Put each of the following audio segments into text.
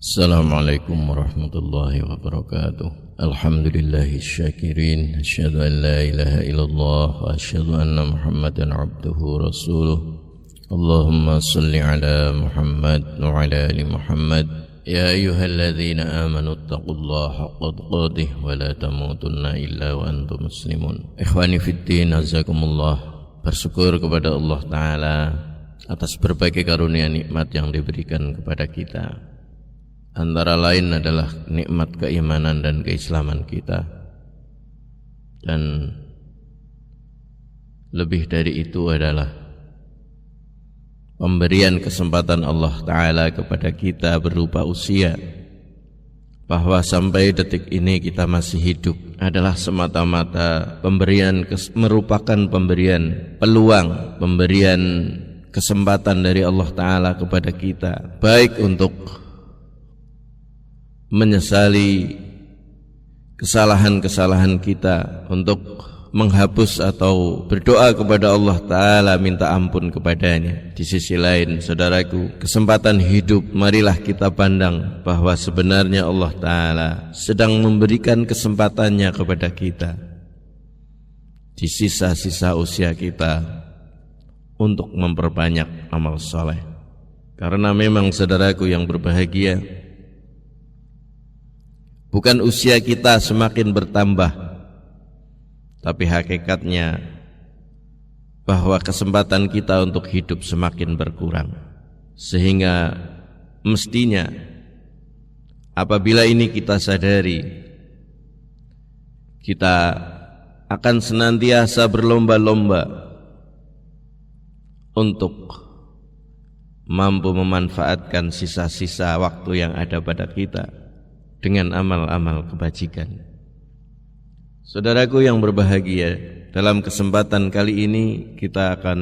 Assalamualaikum warahmatullahi wabarakatuh. Alhamdulillahi syakirin. Asyhadu an la ilaha illallah wa asyhadu anna Muhammadan abduhu rasuluh. Allahumma salli ala Muhammad wa ala ali Muhammad. Ya ayyuhalladzina amanu taqullaha haqqa tuqatih wa la tamutunna illa wa antum muslimun. Ikhwani fiddin, azakumullah. Bersyukur kepada Allah Ta'ala atas berbagai karunia nikmat yang diberikan kepada kita. Antara lain adalah nikmat keimanan dan keislaman kita. Dan lebih dari itu adalah pemberian kesempatan Allah Ta'ala kepada kita berupa usia. Bahwa sampai detik ini kita masih hidup adalah semata-mata merupakan pemberian peluang, pemberian kesempatan dari Allah Ta'ala kepada kita, baik untuk menyesali kesalahan-kesalahan kita, untuk menghapus atau berdoa kepada Allah Ta'ala minta ampun kepadanya. Di sisi lain, saudaraku, kesempatan hidup marilah kita pandang bahwa sebenarnya Allah Ta'ala sedang memberikan kesempatannya kepada kita di sisa-sisa usia kita untuk memperbanyak amal soleh. Karena memang saudaraku yang berbahagia, bukan usia kita semakin bertambah, tapi hakikatnya bahwa kesempatan kita untuk hidup semakin berkurang. Sehingga mestinya apabila ini kita sadari, kita akan senantiasa berlomba-lomba untuk mampu memanfaatkan sisa-sisa waktu yang ada pada kita dengan amal-amal kebajikan. Saudaraku yang berbahagia, dalam kesempatan kali ini kita akan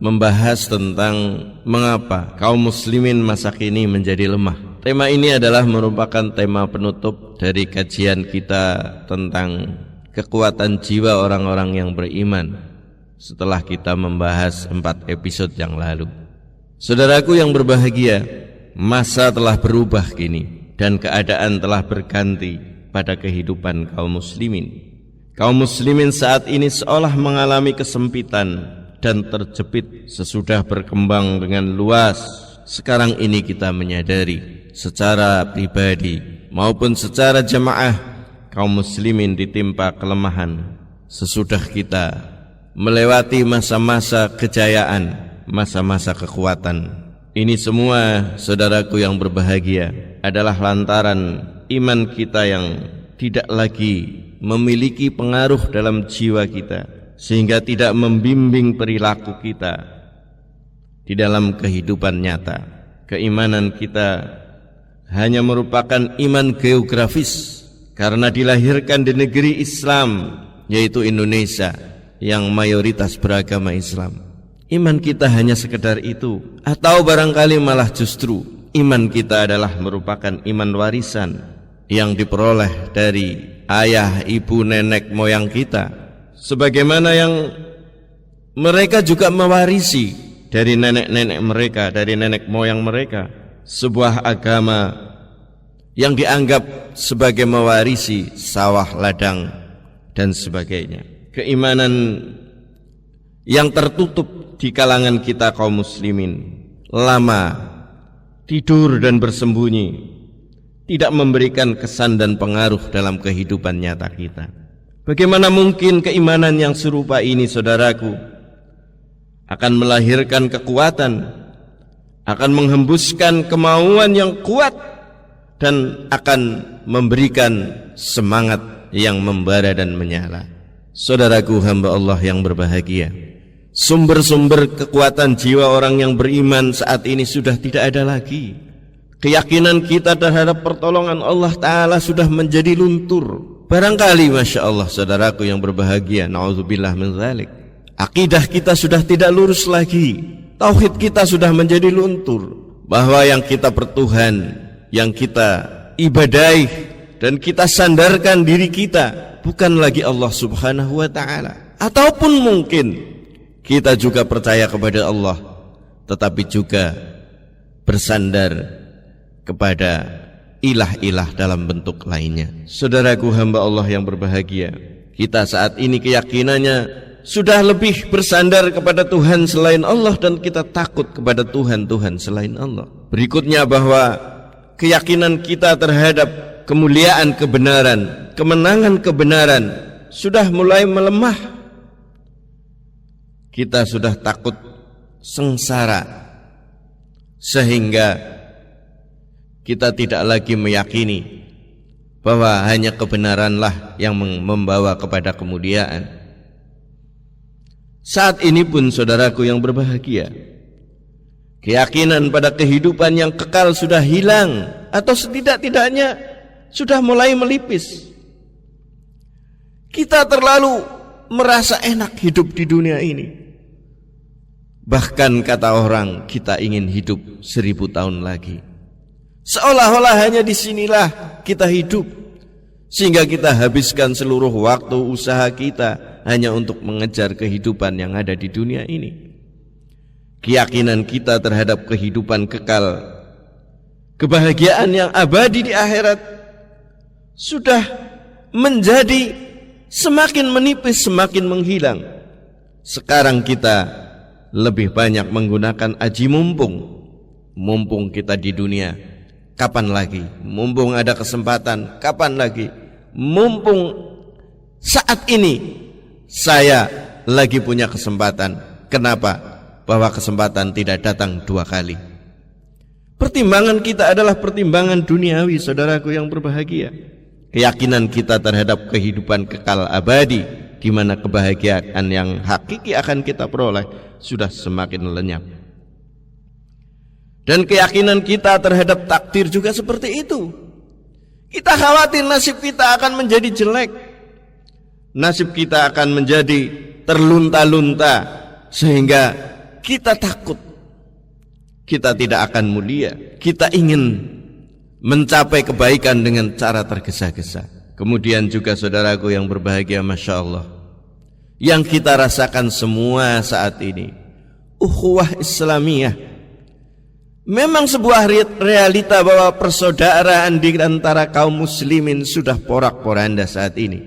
membahas tentang mengapa kaum muslimin masa kini menjadi lemah. Tema ini adalah merupakan tema penutup dari kajian kita tentang kekuatan jiwa orang-orang yang beriman setelah kita membahas 4 episode yang lalu. Saudaraku yang berbahagia, masa telah berubah kini dan keadaan telah berganti pada kehidupan kaum muslimin. Kaum muslimin saat ini seolah mengalami kesempitan dan terjepit sesudah berkembang dengan luas. Sekarang ini kita menyadari secara pribadi maupun secara jemaah, kaum muslimin ditimpa kelemahan sesudah kita melewati masa-masa kejayaan, masa-masa kekuatan. Ini semua, saudaraku yang berbahagia, adalah lantaran iman kita yang tidak lagi memiliki pengaruh dalam jiwa kita, sehingga tidak membimbing perilaku kita di dalam kehidupan nyata. Keimanan kita hanya merupakan iman geografis karena dilahirkan di negeri Islam, yaitu Indonesia, yang mayoritas beragama Islam. Iman kita hanya sekedar itu, atau barangkali malah justru iman kita adalah merupakan iman warisan yang diperoleh dari ayah, ibu, nenek moyang kita, sebagaimana yang mereka juga mewarisi dari nenek-nenek mereka, dari nenek moyang mereka, sebuah agama yang dianggap sebagai mewarisi sawah, ladang, dan sebagainya. Keimanan yang tertutup di kalangan kita kaum muslimin, lama tidur dan bersembunyi, tidak memberikan kesan dan pengaruh dalam kehidupan nyata kita. Bagaimana mungkin keimanan yang serupa ini, saudaraku, akan melahirkan kekuatan, akan menghembuskan kemauan yang kuat, dan akan memberikan semangat yang membara dan menyala. Saudaraku hamba Allah yang berbahagia, sumber-sumber kekuatan jiwa orang yang beriman saat ini sudah tidak ada lagi. Keyakinan kita terhadap pertolongan Allah Ta'ala sudah menjadi luntur. Barangkali, Masya Allah, saudaraku yang berbahagia, na'udzubillah min dzalik, akidah kita sudah tidak lurus lagi. Tauhid kita sudah menjadi luntur, bahwa yang kita bertuhan, yang kita ibadahi dan kita sandarkan diri kita bukan lagi Allah Subhanahu wa Ta'ala. Ataupun mungkin kita juga percaya kepada Allah, tetapi juga bersandar kepada ilah-ilah dalam bentuk lainnya. Saudaraku hamba Allah yang berbahagia, kita saat ini keyakinannya sudah lebih bersandar kepada Tuhan selain Allah dan kita takut kepada Tuhan-Tuhan selain Allah. Berikutnya bahwa keyakinan kita terhadap kemuliaan kebenaran, kemenangan kebenaran sudah mulai melemah. Kita sudah takut sengsara sehingga kita tidak lagi meyakini bahwa hanya kebenaranlah yang membawa kepada kemuliaan. Saat ini pun saudaraku yang berbahagia, keyakinan pada kehidupan yang kekal sudah hilang atau setidak-tidaknya sudah mulai melipis. Kita terlalu merasa enak hidup di dunia ini. Bahkan kata orang, kita ingin hidup 1000 tahun lagi. Seolah-olah hanya disinilah kita hidup, sehingga kita habiskan seluruh waktu usaha kita hanya untuk mengejar kehidupan yang ada di dunia ini. Keyakinan kita terhadap kehidupan kekal, kebahagiaan yang abadi di akhirat sudah menjadi semakin menipis, semakin menghilang. Sekarang kita lebih banyak menggunakan aji mumpung. Mumpung kita di dunia, kapan lagi? Mumpung ada kesempatan, kapan lagi? Mumpung saat ini saya lagi punya kesempatan. Kenapa? Bahwa kesempatan tidak datang 2 kali. Pertimbangan kita adalah pertimbangan duniawi, saudaraku yang berbahagia. Keyakinan kita terhadap kehidupan kekal abadi, di mana kebahagiaan yang hakiki akan kita peroleh sudah semakin lenyap. Dan keyakinan kita terhadap takdir juga seperti itu. Kita khawatir nasib kita akan menjadi jelek, nasib kita akan menjadi terlunta-lunta, sehingga kita takut kita tidak akan mulia. Kita ingin mencapai kebaikan dengan cara tergesa-gesa. Kemudian juga saudaraku yang berbahagia, Masya Allah, yang kita rasakan semua saat ini, ukhuwah Islamiyah, memang sebuah realita bahwa persaudaraan di antara kaum muslimin sudah porak-poranda saat ini.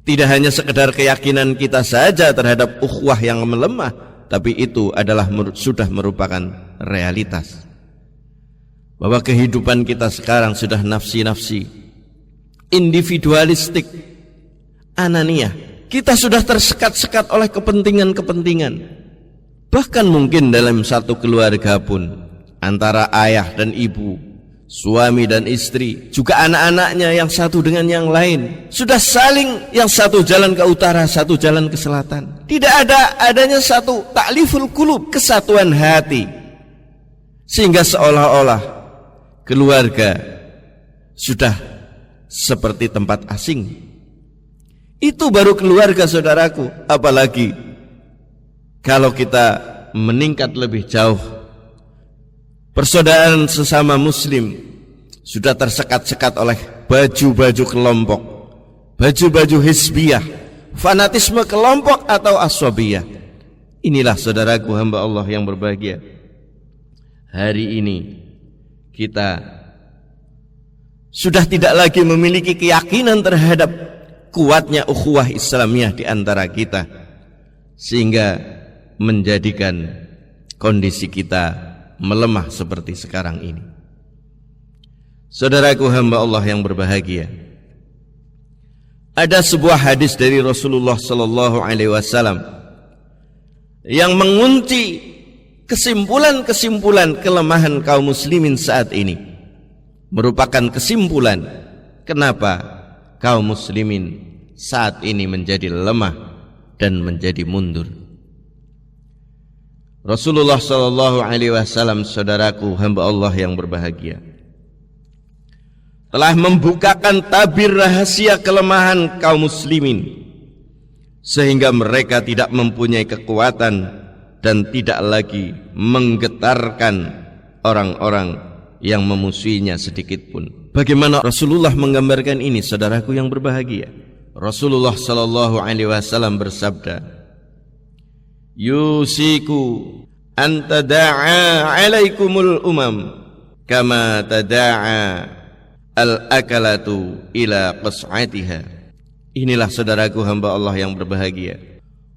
Tidak hanya sekedar keyakinan kita saja terhadap ukhuwah yang melemah, tapi itu adalah sudah merupakan realitas. Bahwa kehidupan kita sekarang sudah nafsi-nafsi, individualistik, ananiyah. Kita sudah tersekat-sekat oleh kepentingan-kepentingan. Bahkan mungkin dalam satu keluarga pun, antara ayah dan ibu, suami dan istri, juga anak-anaknya yang satu dengan yang lain, sudah saling, yang satu jalan ke utara, satu jalan ke selatan. Tidak adanya satu ta'liful qulub, kesatuan hati. Sehingga seolah-olah keluarga sudah seperti tempat asing. Itu baru keluarga, saudaraku. Apalagi kalau kita meningkat lebih jauh, persaudaraan sesama muslim sudah tersekat-sekat oleh baju-baju kelompok, baju-baju hizbiyah, fanatisme kelompok atau aswabiyah. Inilah saudaraku hamba Allah yang berbahagia. Hari ini kita sudah tidak lagi memiliki keyakinan terhadap kuatnya ukhuwah Islamiyah di antara kita, sehingga menjadikan kondisi kita melemah seperti sekarang ini. Saudaraku hamba Allah yang berbahagia, ada sebuah hadis dari Rasulullah sallallahu alaihi wasallam yang mengunci kesimpulan-kesimpulan kelemahan kaum muslimin saat ini. Merupakan kesimpulan kenapa kaum muslimin saat ini menjadi lemah dan menjadi mundur. Rasulullah sallallahu alaihi wasallam, saudaraku hamba Allah yang berbahagia, telah membukakan tabir rahasia kelemahan kaum muslimin, sehingga mereka tidak mempunyai kekuatan dan tidak lagi menggetarkan orang-orang yang memusuhinya sedikit pun. Bagaimana Rasulullah menggambarkan ini, saudaraku yang berbahagia? Rasulullah sallallahu alaihi wasallam bersabda, yusiku an tada'a alaikumul umam kama tada'a al-akalatu ila qas'atiha. Inilah saudaraku hamba Allah yang berbahagia,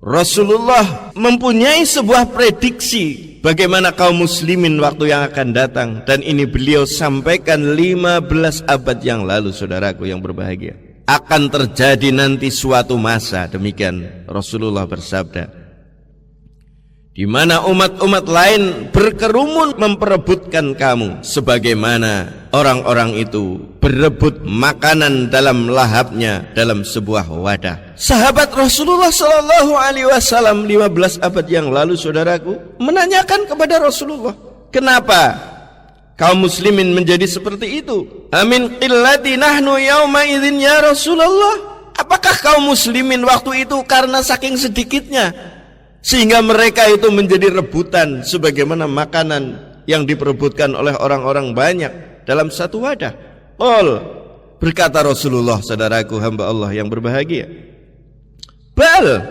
Rasulullah mempunyai sebuah prediksi bagaimana kaum muslimin waktu yang akan datang, dan ini beliau sampaikan 15 abad yang lalu. Saudaraku yang berbahagia, akan terjadi nanti suatu masa, demikian Rasulullah bersabda, di mana umat-umat lain berkerumun memperebutkan kamu, sebagaimana orang-orang itu berebut makanan dalam lahapnya dalam sebuah wadah. Sahabat Rasulullah sallallahu alaihi wasallam 15 abad yang lalu, saudaraku, menanyakan kepada Rasulullah, kenapa kaum muslimin menjadi seperti itu? Amin qillati nahnu yauma idzin ya Rasulullah. Apakah kaum muslimin waktu itu karena saking sedikitnya sehingga mereka itu menjadi rebutan sebagaimana makanan yang diperebutkan oleh orang-orang banyak dalam satu wadah? Berkata Rasulullah, saudaraku hamba Allah yang berbahagia, bal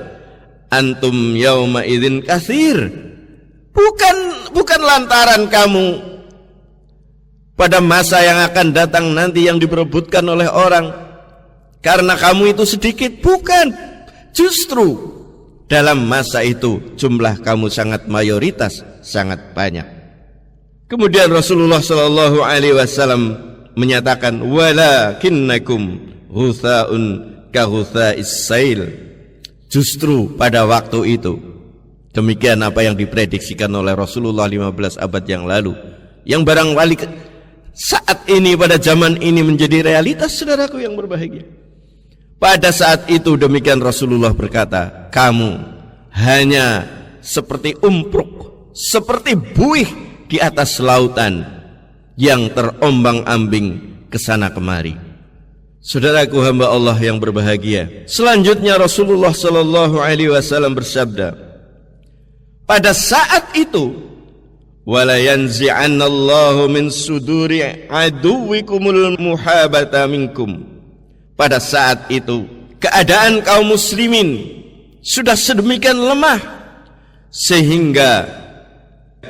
antum yauma idzin katsir. Bukan lantaran kamu pada masa yang akan datang nanti yang diperebutkan oleh orang karena kamu itu sedikit, bukan. Justru dalam masa itu jumlah kamu sangat mayoritas, sangat banyak. Kemudian Rasulullah sallallahu alaihi wasallam menyatakan, walakinnakum huthaun ka hutha'is sail. Justru pada waktu itu, demikian apa yang diprediksikan oleh Rasulullah 15 abad yang lalu, yang barangkali saat ini pada zaman ini menjadi realitas, saudaraku yang berbahagia. Pada saat itu demikian Rasulullah berkata, kamu hanya seperti umpruk, seperti buih di atas lautan yang terombang-ambing kesana kemari. Saudaraku hamba Allah yang berbahagia, selanjutnya Rasulullah sallallahu alaihi wasallam bersabda, pada saat itu, wala yanzi'annallahu min suduri aduwikumul muhabata minkum. Pada saat itu keadaan kaum muslimin sudah sedemikian lemah sehingga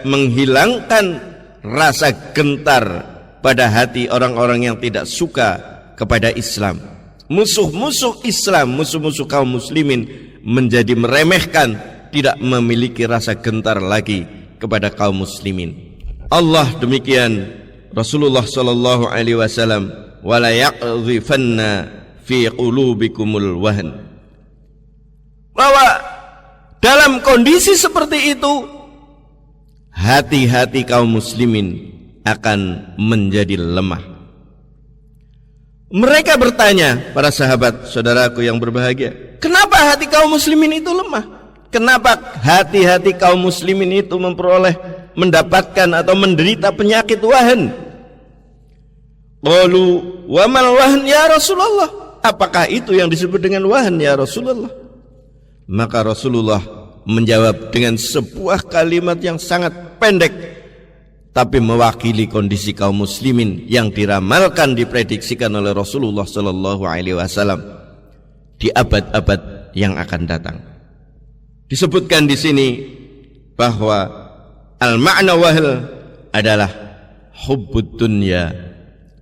menghilangkan rasa gentar pada hati orang-orang yang tidak suka kepada Islam. Musuh-musuh Islam, musuh-musuh kaum muslimin menjadi meremehkan, tidak memiliki rasa gentar lagi kepada kaum muslimin. Allah demikian, Rasulullah sallallahu alaihi wasallam, wala yaqdhifanna fi qulubikumul wahn. Bahwa dalam kondisi seperti itu hati-hati kaum muslimin akan menjadi lemah. Mereka bertanya, para sahabat saudaraku yang berbahagia, kenapa hati kaum muslimin itu lemah? Kenapa hati-hati kaum muslimin itu mendapatkan atau menderita penyakit wahan? Qalu wa mal wahn ya Rasulullah. Apakah itu yang disebut dengan wahan ya Rasulullah? Maka Rasulullah menjawab dengan sebuah kalimat yang sangat pendek, tapi mewakili kondisi kaum muslimin yang diramalkan, diprediksikan oleh Rasulullah sallallahu alaihi wasallam di abad-abad yang akan datang. Disebutkan di sini bahwa al-ma'na wahl adalah hubbud dunya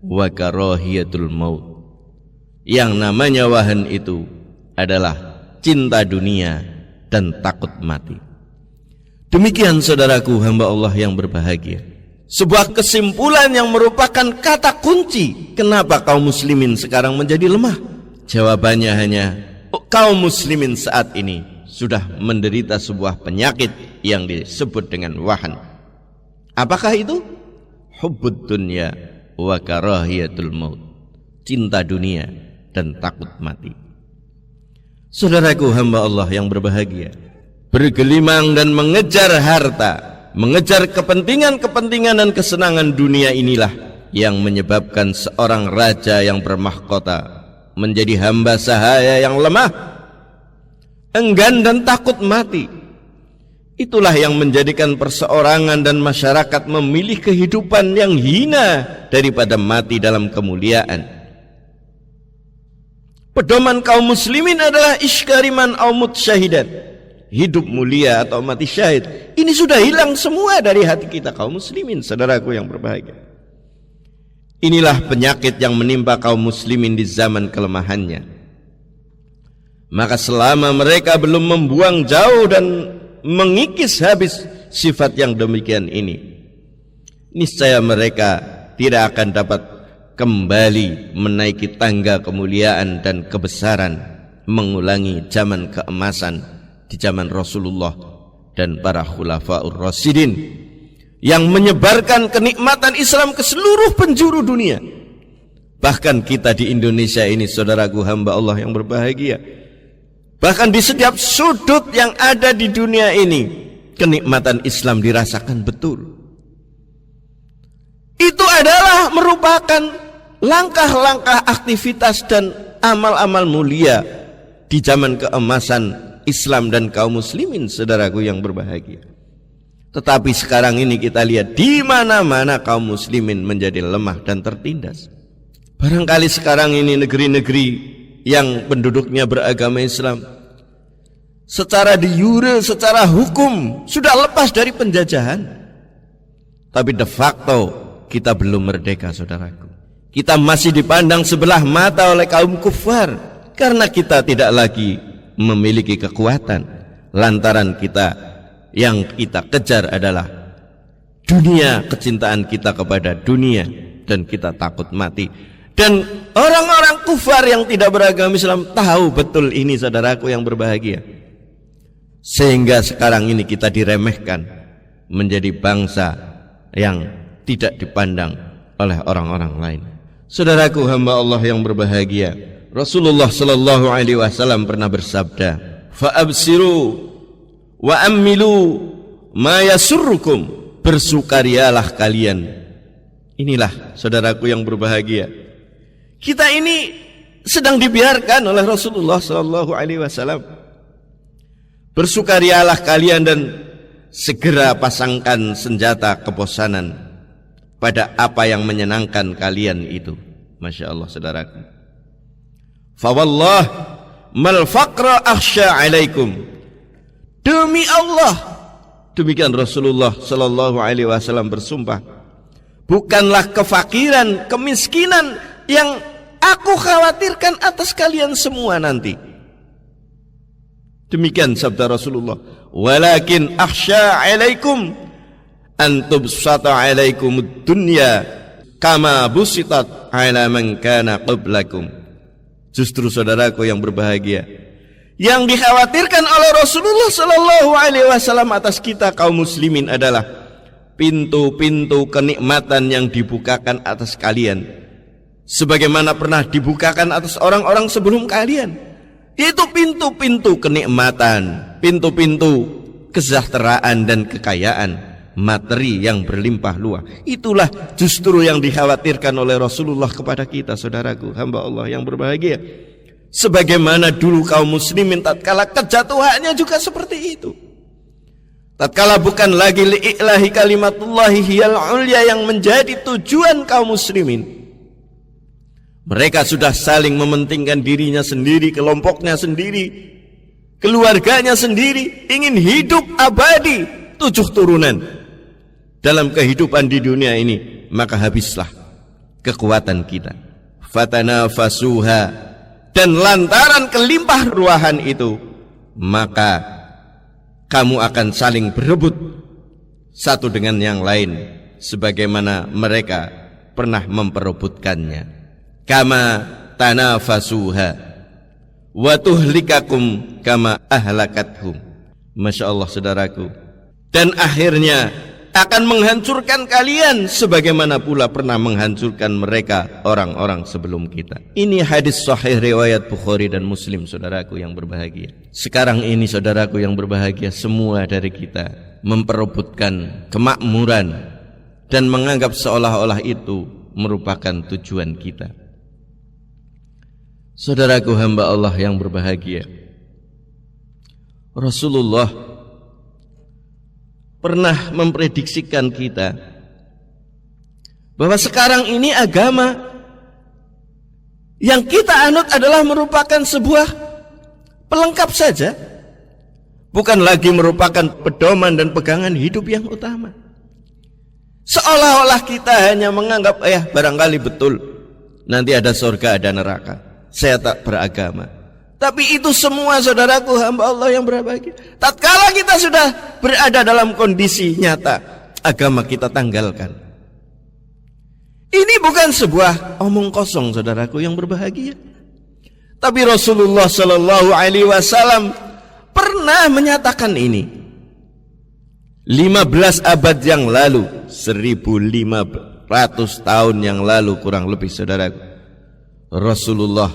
wa karahiyatul maut. Yang namanya wahan itu adalah cinta dunia dan takut mati. Demikian saudaraku hamba Allah yang berbahagia, sebuah kesimpulan yang merupakan kata kunci kenapa kaum muslimin sekarang menjadi lemah. Jawabannya hanya kaum muslimin saat ini sudah menderita sebuah penyakit yang disebut dengan wahan. Apakah itu? Hubbud dunya wa karahiyatul maut. Cinta dunia dan takut mati. Saudaraku hamba Allah yang berbahagia, bergelimang dan mengejar harta, mengejar kepentingan-kepentingan dan kesenangan dunia inilah yang menyebabkan seorang raja yang bermahkota menjadi hamba sahaya yang lemah, enggan dan takut mati. Itulah yang menjadikan perseorangan dan masyarakat memilih kehidupan yang hina daripada mati dalam kemuliaan. Pedoman kaum muslimin adalah iskariman au mut syahidan, hidup mulia atau mati syahid. Ini sudah hilang semua dari hati kita kaum muslimin, saudaraku yang berbahagia. Inilah penyakit yang menimpa kaum muslimin di zaman kelemahannya. Maka selama mereka belum membuang jauh dan mengikis habis sifat yang demikian ini, niscaya mereka tidak akan dapat kembali menaiki tangga kemuliaan dan kebesaran, mengulangi zaman keemasan di zaman Rasulullah dan para khulafaur rasyidin yang menyebarkan kenikmatan Islam ke seluruh penjuru dunia. Bahkan kita di Indonesia ini, saudaraku hamba Allah yang berbahagia, bahkan di setiap sudut yang ada di dunia ini, kenikmatan Islam dirasakan betul. Itu adalah merupakan langkah-langkah aktivitas dan amal-amal mulia di zaman keemasan Islam dan kaum muslimin, saudaraku yang berbahagia. Tetapi sekarang ini kita lihat di mana-mana kaum muslimin menjadi lemah dan tertindas. Barangkali sekarang ini negeri-negeri yang penduduknya beragama Islam secara de jure, secara hukum sudah lepas dari penjajahan. Tapi de facto kita belum merdeka, saudaraku. Kita masih dipandang sebelah mata oleh kaum kufar karena kita tidak lagi memiliki kekuatan, lantaran kita yang kita kejar adalah dunia, kecintaan kita kepada dunia, dan kita takut mati. Dan orang-orang kufar yang tidak beragama Islam tahu betul ini, saudaraku yang berbahagia. Sehingga sekarang ini kita diremehkan menjadi bangsa yang tidak dipandang oleh orang-orang lain. Saudaraku hamba Allah yang berbahagia, Rasulullah sallallahu alaihi wasallam pernah bersabda, "Fa'absiru wa ammilu ma yasurrukum." Bersukarialah kalian. Inilah saudaraku yang berbahagia, kita ini sedang dibiarkan oleh Rasulullah sallallahu alaihi wasallam. Bersukarialah kalian dan segera pasangkan senjata kebosanan pada apa yang menyenangkan kalian itu. Masya Allah, saudaraku. Fawallah mal faqra akhsha alaikum. Demi Allah, demikian Rasulullah sallallahu alaihi wasallam bersumpah, bukanlah kefakiran, kemiskinan yang aku khawatirkan atas kalian semua nanti. Demikian sabda Rasulullah, walakin akhsha alaikum an tubsata alaikumud dunya kama busitat ala man kana qablakum. Justru saudaraku yang berbahagia, yang dikhawatirkan oleh Rasulullah sallallahu alaihi wasallam atas kita kaum muslimin adalah pintu-pintu kenikmatan yang dibukakan atas kalian sebagaimana pernah dibukakan atas orang-orang sebelum kalian, yaitu pintu-pintu kenikmatan, pintu-pintu kesejahteraan dan kekayaan materi yang berlimpah luas. Itulah justru yang dikhawatirkan oleh Rasulullah kepada kita, saudaraku hamba Allah yang berbahagia. Sebagaimana dulu kaum muslimin tatkala kejatuhannya juga seperti itu. Tatkala bukan lagi li'ilahi kalimatullahi hiyal ulya yang menjadi tujuan kaum muslimin, mereka sudah saling mementingkan dirinya sendiri, kelompoknya sendiri, keluarganya sendiri, ingin hidup abadi 7 turunan dalam kehidupan di dunia ini. Maka habislah kekuatan kita. Fatanafasuha. Dan lantaran kelimpah ruahan itu, maka kamu akan saling berebut satu dengan yang lain sebagaimana mereka pernah memperebutkannya. Kama tanafasuha wa tuhlikakum kama ahlakathum. Masya Allah, saudaraku. Dan akhirnya akan menghancurkan kalian sebagaimana pula pernah menghancurkan mereka orang-orang sebelum kita. Ini hadis sahih riwayat Bukhari dan Muslim, saudaraku yang berbahagia. Sekarang ini, saudaraku yang berbahagia, semua dari kita memperebutkan kemakmuran dan menganggap seolah-olah itu merupakan tujuan kita. Saudaraku hamba Allah yang berbahagia, Rasulullah pernah memprediksikan kita bahwa sekarang ini agama yang kita anut adalah merupakan sebuah pelengkap saja, bukan lagi merupakan pedoman dan pegangan hidup yang utama. Seolah-olah kita hanya menganggap barangkali betul nanti ada surga ada neraka, saya tak beragama. Tapi itu semua saudaraku hamba Allah yang berbahagia, tatkala kita sudah berada dalam kondisi nyata, agama kita tanggalkan. Ini bukan sebuah omong kosong saudaraku yang berbahagia. Tapi Rasulullah Sallallahu Alaihi Wasallam pernah menyatakan ini 15 abad yang lalu, 1500 tahun yang lalu kurang lebih saudaraku. Rasulullah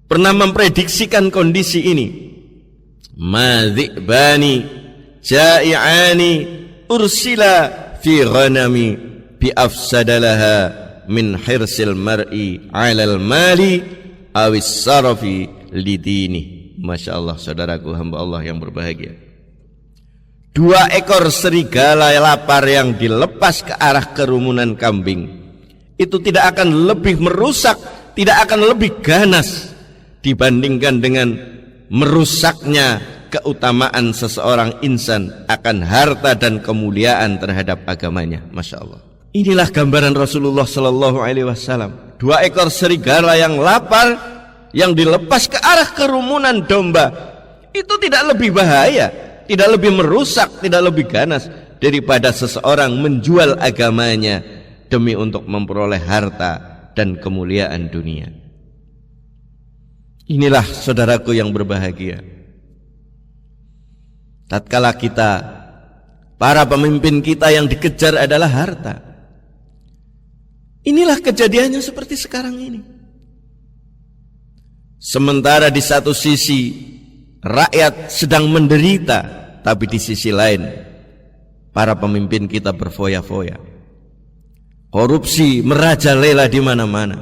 pernah memprediksikan kondisi ini. Madhibani ja'i'ani ursila fi ghanami bi afsadalaha min hirsil mar'i 'alal mali awis sarafi lidini. Masya Allah saudaraku hamba Allah yang berbahagia. 2 ekor serigala lapar yang dilepas ke arah kerumunan kambing itu tidak akan lebih merusak, tidak akan lebih ganas dibandingkan dengan merusaknya keutamaan seseorang insan akan harta dan kemuliaan terhadap agamanya. Masya Allah. Inilah gambaran Rasulullah Sallallahu Alaihi Wasallam. 2 ekor serigala yang lapar yang dilepas ke arah kerumunan domba itu tidak lebih bahaya, tidak lebih merusak, tidak lebih ganas daripada seseorang menjual agamanya demi untuk memperoleh harta dan kemuliaan dunia. Inilah saudaraku yang berbahagia. Tatkala kita, para pemimpin kita yang dikejar adalah harta. Inilah kejadiannya seperti sekarang ini. Sementara di satu sisi rakyat sedang menderita, tapi di sisi lain para pemimpin kita berfoya-foya. Korupsi merajalela di mana-mana.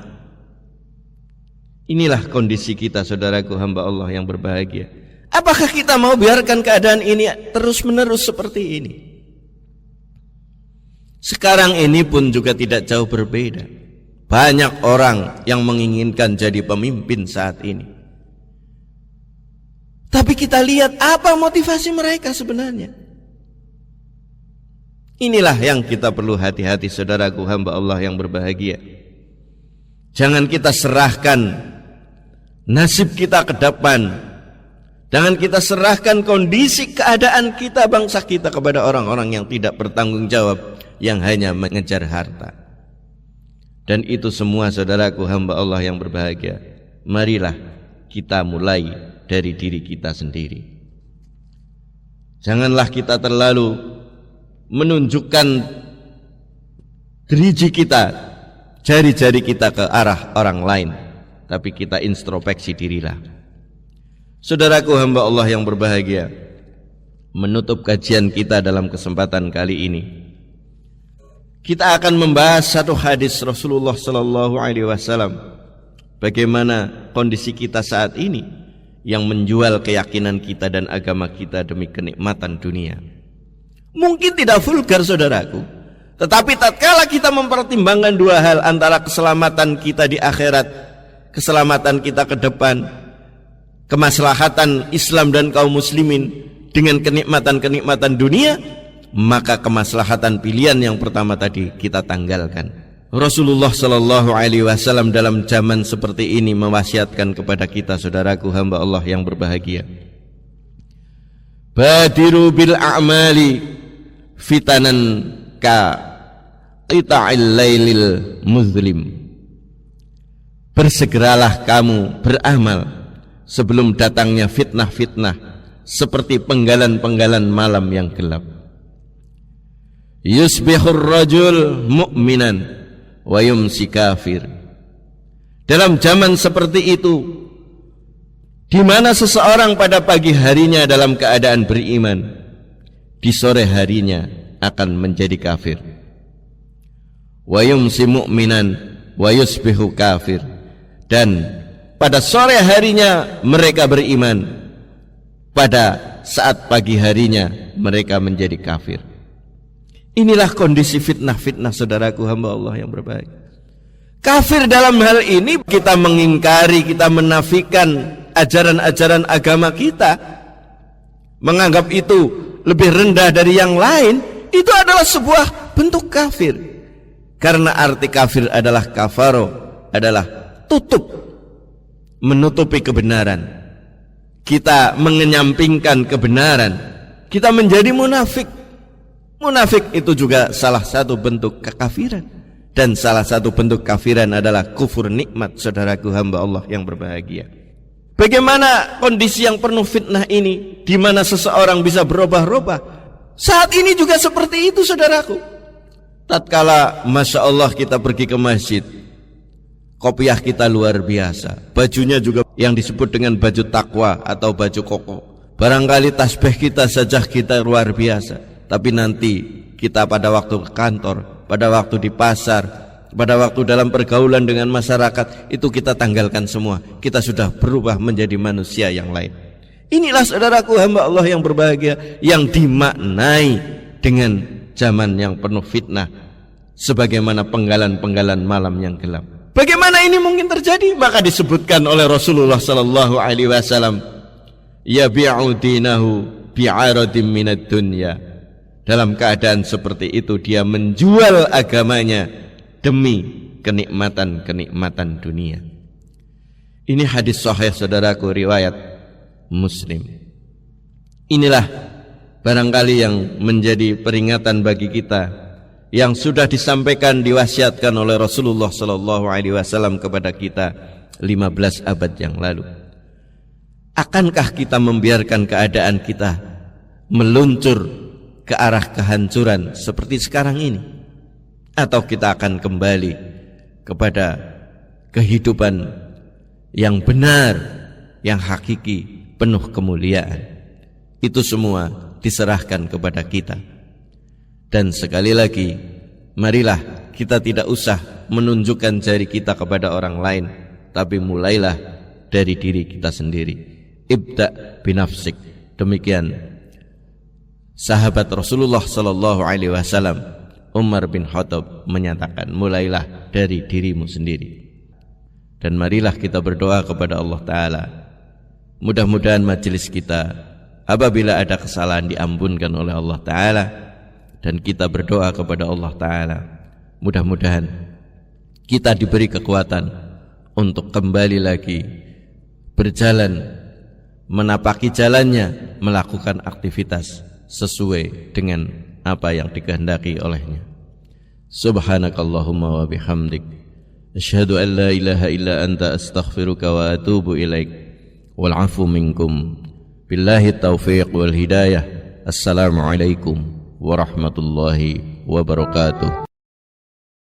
Inilah kondisi kita saudaraku hamba Allah yang berbahagia. Apakah kita mau biarkan keadaan ini terus-menerus seperti ini? Sekarang ini pun juga tidak jauh berbeda. Banyak orang yang menginginkan jadi pemimpin saat ini. Tapi kita lihat apa motivasi mereka sebenarnya. Inilah yang kita perlu hati-hati saudaraku hamba Allah yang berbahagia. Jangan kita serahkan nasib kita ke depan. Jangan kita serahkan kondisi keadaan kita, bangsa kita kepada orang-orang yang tidak bertanggung jawab, yang hanya mengejar harta. Dan itu semua saudaraku hamba Allah yang berbahagia, marilah kita mulai dari diri kita sendiri. Janganlah kita terlalu menunjukkan gerigi kita, jari-jari kita ke arah orang lain, tapi kita introspeksi dirilah. Saudaraku hamba Allah yang berbahagia, menutup kajian kita dalam kesempatan kali ini, kita akan membahas satu hadis Rasulullah Sallallahu Alaihi Wasallam. Bagaimana kondisi kita saat ini yang menjual keyakinan kita dan agama kita demi kenikmatan dunia. Mungkin tidak vulgar saudaraku, tetapi tatkala kita mempertimbangkan 2 hal, antara keselamatan kita di akhirat, keselamatan kita ke depan, kemaslahatan Islam dan kaum muslimin dengan kenikmatan-kenikmatan dunia, maka kemaslahatan pilihan yang pertama tadi kita tanggalkan. Rasulullah Sallallahu Alaihi Wasallam dalam zaman seperti ini mewasiatkan kepada kita saudaraku hamba Allah yang berbahagia, badiru bil a'mali fitanan ka qita'il lailil muzlim. Bersegeralah kamu beramal sebelum datangnya fitnah-fitnah seperti penggalan-penggalan malam yang gelap. Yusbihur rajul mu'minan wa yumsi kafir. Dalam zaman seperti itu, di mana seseorang pada pagi harinya dalam keadaan beriman, di sore harinya akan menjadi kafir. Wa yumsi mu'minan wa yusbihu kafir. Dan pada sore harinya mereka beriman, pada saat pagi harinya mereka menjadi kafir. Inilah kondisi fitnah-fitnah saudaraku hamba Allah yang berbahagia. Kafir dalam hal ini kita mengingkari, kita menafikan ajaran-ajaran agama kita, menganggap itu lebih rendah dari yang lain. itu adalah sebuah bentuk kafir. Karena arti kafir adalah kafaro, adalah tutup, menutupi kebenaran. Kita mengenyampingkan kebenaran, kita menjadi munafik. Munafik itu juga salah satu bentuk kekafiran. Dan salah satu bentuk kafiran adalah kufur nikmat, saudaraku hamba Allah yang berbahagia. Bagaimana kondisi yang penuh fitnah ini, di mana seseorang bisa berubah-ubah? Saat ini juga seperti itu, saudaraku. Tatkala Masya Allah kita pergi ke masjid, kopiah kita luar biasa, bajunya juga yang disebut dengan baju takwa atau baju koko. Barangkali tasbih kita, sajah kita luar biasa, tapi nanti kita pada waktu ke kantor, pada waktu di pasar, pada waktu dalam pergaulan dengan masyarakat, itu kita tanggalkan semua. Kita sudah berubah menjadi manusia yang lain. Inilah saudaraku hamba Allah yang berbahagia, yang dimaknai dengan zaman yang penuh fitnah, sebagaimana penggalan-penggalan malam yang gelap. Bagaimana ini mungkin terjadi? Maka disebutkan oleh Rasulullah sallallahu alaihi wasallam, yabi'u dinahu bi'aradim minad dunya. Dalam keadaan seperti itu dia menjual agamanya demi kenikmatan-kenikmatan dunia. Ini hadis sahih saudaraku, riwayat Muslim. Inilah barangkali yang menjadi peringatan bagi kita, yang sudah disampaikan, diwasiatkan oleh Rasulullah sallallahu alaihi wasallam kepada kita 15 abad yang lalu. Akankah kita membiarkan keadaan kita meluncur ke arah kehancuran seperti sekarang ini, atau kita akan kembali kepada kehidupan yang benar, yang hakiki, penuh kemuliaan? Itu semua diserahkan kepada kita. Dan sekali lagi, marilah kita tidak usah menunjukkan jari kita kepada orang lain, tapi mulailah dari diri kita sendiri. Ibda binafsik. Demikian sahabat Rasulullah sallallahu alaihi wasallam Umar bin Khattab menyatakan, mulailah dari dirimu sendiri. Dan marilah kita berdoa kepada Allah Ta'ala, mudah-mudahan majelis kita apabila ada kesalahan diampunkan oleh Allah Ta'ala. Dan kita berdoa kepada Allah Ta'ala, mudah-mudahan kita diberi kekuatan untuk kembali lagi berjalan, menapaki jalannya, melakukan aktivitas sesuai dengan apa yang dikehendaki olehnya. Subhanakallahumma wa bihamdik, asyhadu an la ilaha illa anta, astaghfiruka wa atubu ilaik. Wal afu minkum. Billahi taufiq wal hidayah. Assalamualaikum warahmatullahi wabarakatuh.